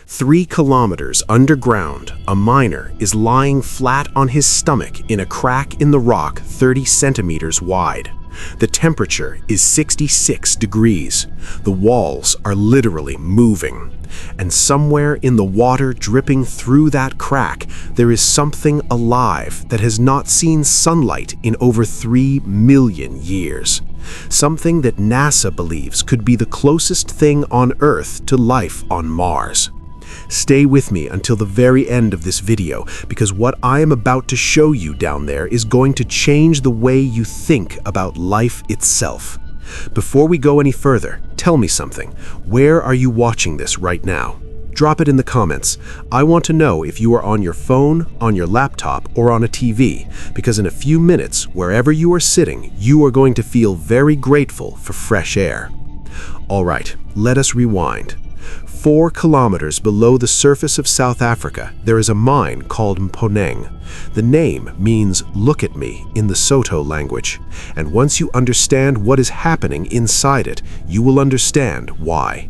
3 kilometers underground, a miner is lying flat on his stomach in a crack in the rock 30 centimeters wide. The temperature is 66 degrees. The walls are literally moving. And somewhere in the water dripping through that crack, there is something alive that has not seen sunlight in over 3 million years. Something that NASA believes could be the closest thing on Earth to life on Mars. Stay with me until the very end of this video, because what I am about to show you down there is going to change the way you think about life itself. Before we go any further, tell me something. Where are you watching this right now? Drop it in the comments. I want to know if you are on your phone, on your laptop, or on a TV, because in a few minutes, wherever you are sitting, you are going to feel very grateful for fresh air. All right, let us rewind. 4 kilometers below the surface of South Africa, there is a mine called Mponeng. The name means "look at me" in the Soto language, and once you understand what is happening inside it, you will understand why.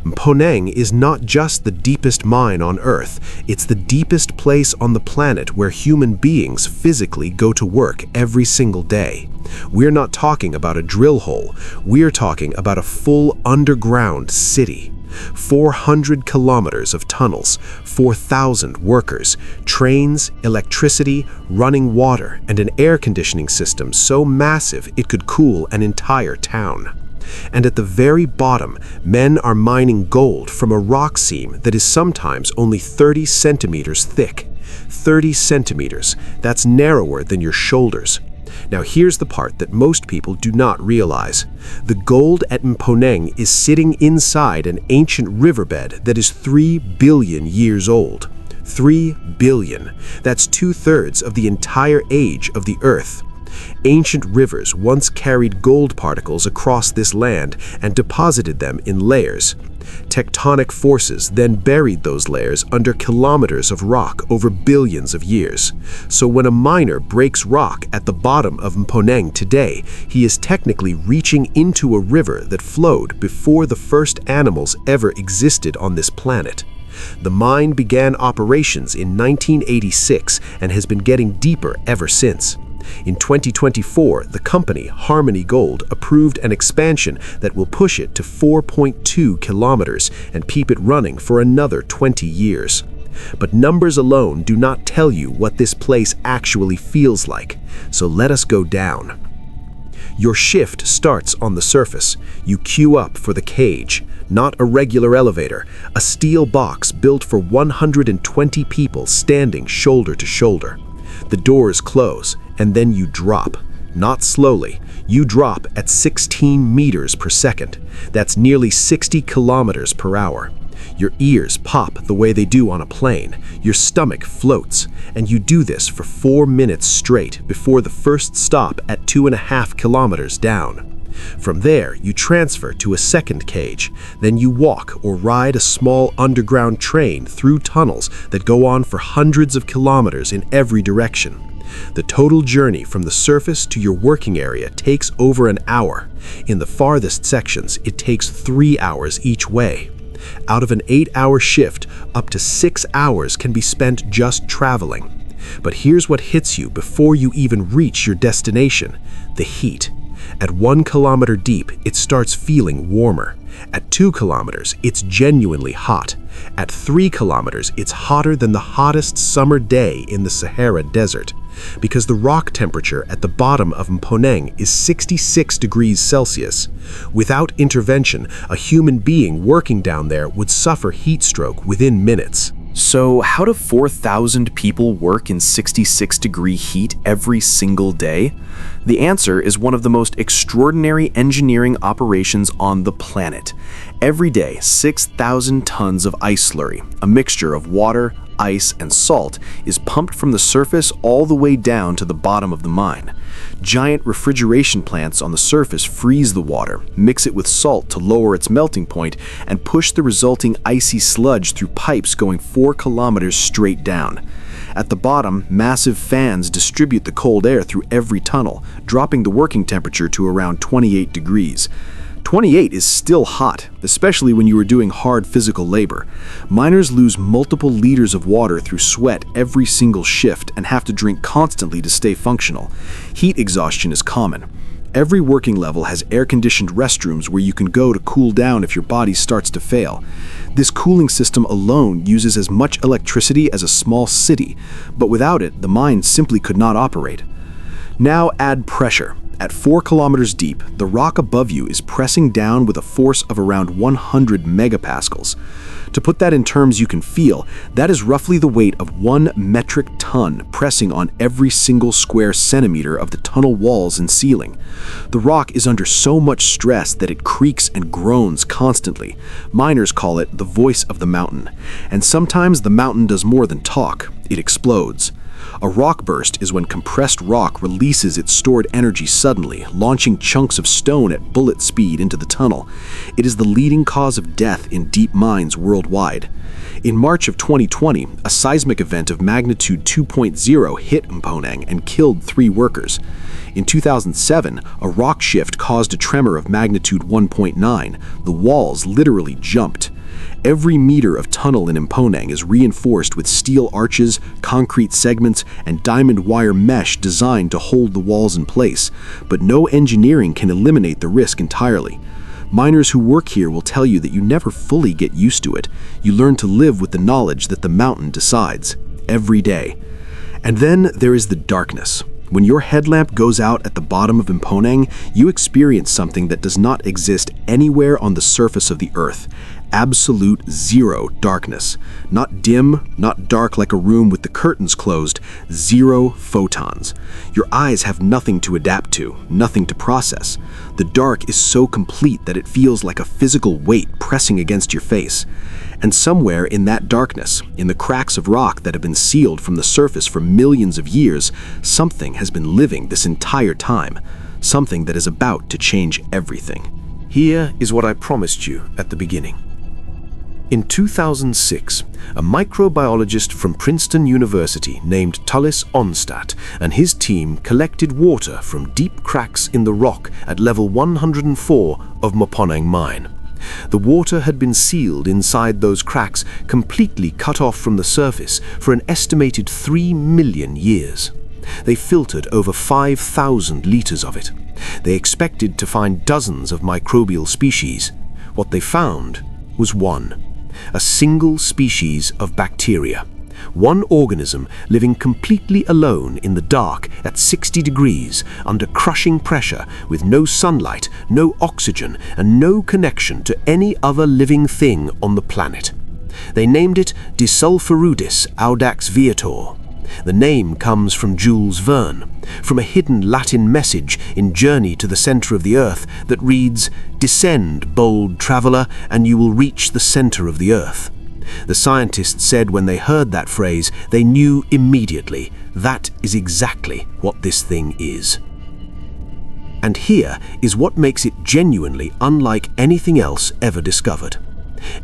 Mponeng is not just the deepest mine on Earth, it's the deepest place on the planet where human beings physically go to work every single day. We're not talking about a drill hole, we're talking about a full underground city. 400 kilometers of tunnels, 4,000 workers, trains, electricity, running water, and an air conditioning system so massive it could cool an entire town. And at the very bottom, men are mining gold from a rock seam that is sometimes only 30 centimeters thick. 30 centimeters, that's narrower than your shoulders. Now here's the part that most people do not realize. The gold at Mponeng is sitting inside an ancient riverbed that is 3 billion years old. 3 billion. That's 2/3 of the entire age of the Earth. Ancient rivers once carried gold particles across this land and deposited them in layers. Tectonic forces then buried those layers under kilometers of rock over billions of years. So when a miner breaks rock at the bottom of Mponeng today, he is technically reaching into a river that flowed before the first animals ever existed on this planet. The mine began operations in 1986 and has been getting deeper ever since. In 2024, the company, Harmony Gold, approved an expansion that will push it to 4.2 kilometers and keep it running for another 20 years. But numbers alone do not tell you what this place actually feels like, so let us go down. Your shift starts on the surface. You queue up for the cage, not a regular elevator, a steel box built for 120 people standing shoulder to shoulder. The doors close, and then you drop. Not slowly. You drop at 16 meters per second. That's nearly 60 kilometers per hour. Your ears pop the way they do on a plane. Your stomach floats, and you do this for 4 minutes straight before the first stop at 2.5 kilometers down. From there, you transfer to a second cage. Then you walk or ride a small underground train through tunnels that go on for hundreds of kilometers in every direction. The total journey from the surface to your working area takes over an hour. In the farthest sections, it takes 3 hours each way. Out of an 8-hour shift, up to 6 hours can be spent just traveling. But here's what hits you before you even reach your destination: the heat. At 1 kilometer deep, it starts feeling warmer. At 2 kilometers, it's genuinely hot. At 3 kilometers, it's hotter than the hottest summer day in the Sahara Desert. Because the rock temperature at the bottom of Mponeng is 66 degrees Celsius. Without intervention, a human being working down there would suffer heat stroke within minutes. So how do 4,000 people work in 66-degree heat every single day? The answer is one of the most extraordinary engineering operations on the planet. Every day, 6,000 tons of ice slurry, a mixture of water, ice, and salt, is pumped from the surface all the way down to the bottom of the mine. Giant refrigeration plants on the surface freeze the water, mix it with salt to lower its melting point, and push the resulting icy sludge through pipes going 4 kilometers straight down. At the bottom, massive fans distribute the cold air through every tunnel, dropping the working temperature to around 28 degrees. 28 is still hot, especially when you are doing hard physical labor. Miners lose multiple liters of water through sweat every single shift and have to drink constantly to stay functional. Heat exhaustion is common. Every working level has air-conditioned restrooms where you can go to cool down if your body starts to fail. This cooling system alone uses as much electricity as a small city, but without it, the mine simply could not operate. Now add pressure. At 4 kilometers deep, the rock above you is pressing down with a force of around 100 megapascals. To put that in terms you can feel, that is roughly the weight of 1 metric ton pressing on every single square centimeter of the tunnel walls and ceiling. The rock is under so much stress that it creaks and groans constantly. Miners call it the voice of the mountain. And sometimes the mountain does more than talk, it explodes. A rock burst is when compressed rock releases its stored energy suddenly, launching chunks of stone at bullet speed into the tunnel. It is the leading cause of death in deep mines worldwide. In March of 2020, a seismic event of magnitude 2.0 hit Mponeng and killed 3 workers. In 2007, a rock shift caused a tremor of magnitude 1.9. The walls literally jumped. Every meter of tunnel in Mponeng is reinforced with steel arches, concrete segments, and diamond wire mesh designed to hold the walls in place, but no engineering can eliminate the risk entirely. Miners who work here will tell you that you never fully get used to it. You learn to live with the knowledge that the mountain decides, every day. And then there is the darkness. When your headlamp goes out at the bottom of Mponeng, you experience something that does not exist anywhere on the surface of the earth. Absolute zero darkness. Not dim, not dark like a room with the curtains closed. 0 photons. Your eyes have nothing to adapt to, nothing to process. The dark is so complete that it feels like a physical weight pressing against your face. And somewhere in that darkness, in the cracks of rock that have been sealed from the surface for millions of years, something has been living this entire time. Something that is about to change everything. Here is what I promised you at the beginning. In 2006, a microbiologist from Princeton University named Tullis Onstadt and his team collected water from deep cracks in the rock at level 104 of Mponeng mine. The water had been sealed inside those cracks, completely cut off from the surface for an estimated 3 million years. They filtered over 5,000 liters of it. They expected to find dozens of microbial species. What they found was one. A single species of bacteria. One organism living completely alone in the dark at 60 degrees under crushing pressure with no sunlight, no oxygen, and no connection to any other living thing on the planet. They named it Desulforudis audaxviator. The name comes from Jules Verne, from a hidden Latin message in Journey to the Center of the Earth that reads, "Descend, bold traveler, and you will reach the center of the Earth." The scientists said when they heard that phrase, they knew immediately that is exactly what this thing is. And here is what makes it genuinely unlike anything else ever discovered.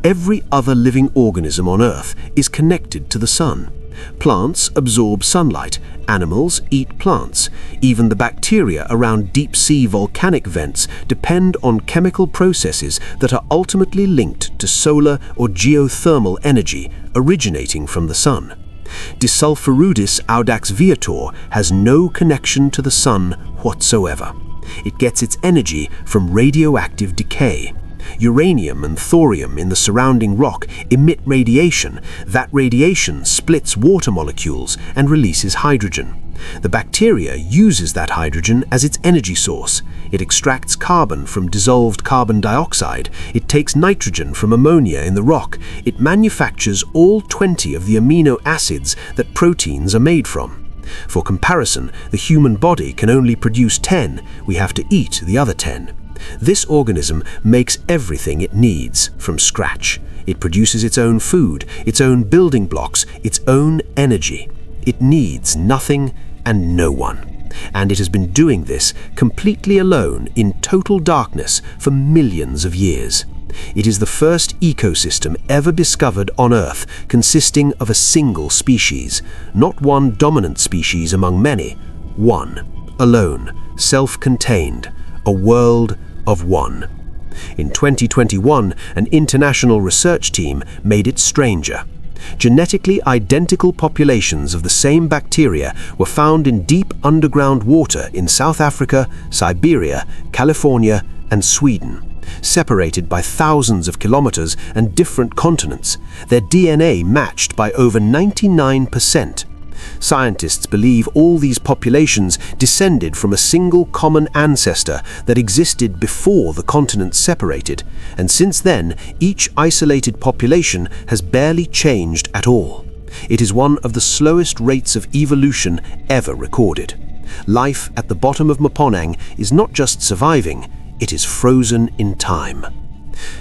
Every other living organism on Earth is connected to the sun. Plants absorb sunlight, animals eat plants. Even the bacteria around deep-sea volcanic vents depend on chemical processes that are ultimately linked to solar or geothermal energy originating from the sun. Desulforudis audaxviator has no connection to the sun whatsoever. It gets its energy from radioactive decay. Uranium and thorium in the surrounding rock emit radiation. That radiation splits water molecules and releases hydrogen. The bacteria uses that hydrogen as its energy source. It extracts carbon from dissolved carbon dioxide. It takes nitrogen from ammonia in the rock. It manufactures all 20 of the amino acids that proteins are made from. For comparison, the human body can only produce 10. We have to eat the other 10. This organism makes everything it needs from scratch. It produces its own food, its own building blocks, its own energy. It needs nothing and no one. And it has been doing this completely alone in total darkness for millions of years. It is the first ecosystem ever discovered on Earth consisting of a single species, not one dominant species among many. One, alone, self-contained, a world of one. In 2021, an international research team made it stranger. Genetically identical populations of the same bacteria were found in deep underground water in South Africa, Siberia, California, and Sweden. Separated by thousands of kilometers and different continents, their DNA matched by over 99%. Scientists believe all these populations descended from a single common ancestor that existed before the continents separated, and since then, each isolated population has barely changed at all. It is one of the slowest rates of evolution ever recorded. Life at the bottom of Mponeng is not just surviving, it is frozen in time.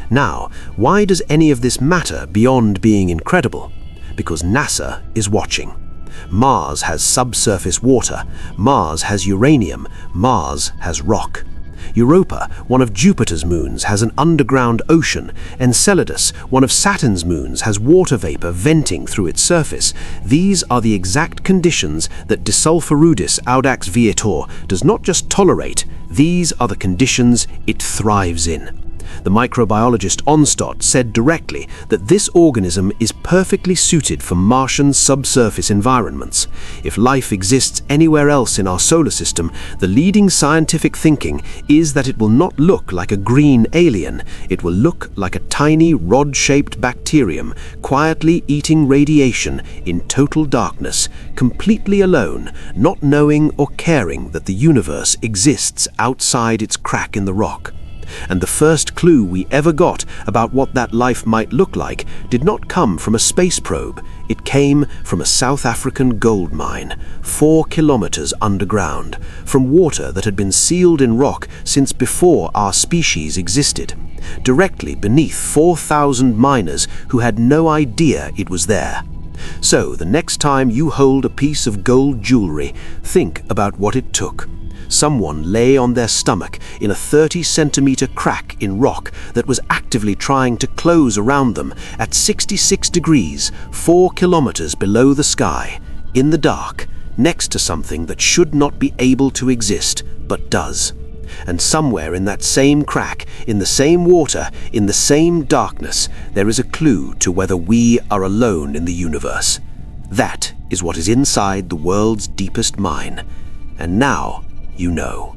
Now, why does any of this matter beyond being incredible? Because NASA is watching. Mars has subsurface water, Mars has uranium, Mars has rock. Europa, one of Jupiter's moons, has an underground ocean. Enceladus, one of Saturn's moons, has water vapor venting through its surface. These are the exact conditions that Desulforudis audaxviator does not just tolerate, these are the conditions it thrives in. The microbiologist Onstott said directly that this organism is perfectly suited for Martian subsurface environments. If life exists anywhere else in our solar system, the leading scientific thinking is that it will not look like a green alien. It will look like a tiny rod-shaped bacterium, quietly eating radiation in total darkness, completely alone, not knowing or caring that the universe exists outside its crack in the rock. And the first clue we ever got about what that life might look like did not come from a space probe. It came from a South African gold mine, 4 kilometers underground, from water that had been sealed in rock since before our species existed, directly beneath 4,000 miners who had no idea it was there. So the next time you hold a piece of gold jewelry, think about what it took. Someone lay on their stomach in a 30-centimeter crack in rock that was actively trying to close around them at 66 degrees, 4 kilometers below the sky, in the dark, next to something that should not be able to exist, but does. And somewhere in that same crack, in the same water, in the same darkness, there is a clue to whether we are alone in the universe. That is what is inside the world's deepest mine. And now, you know.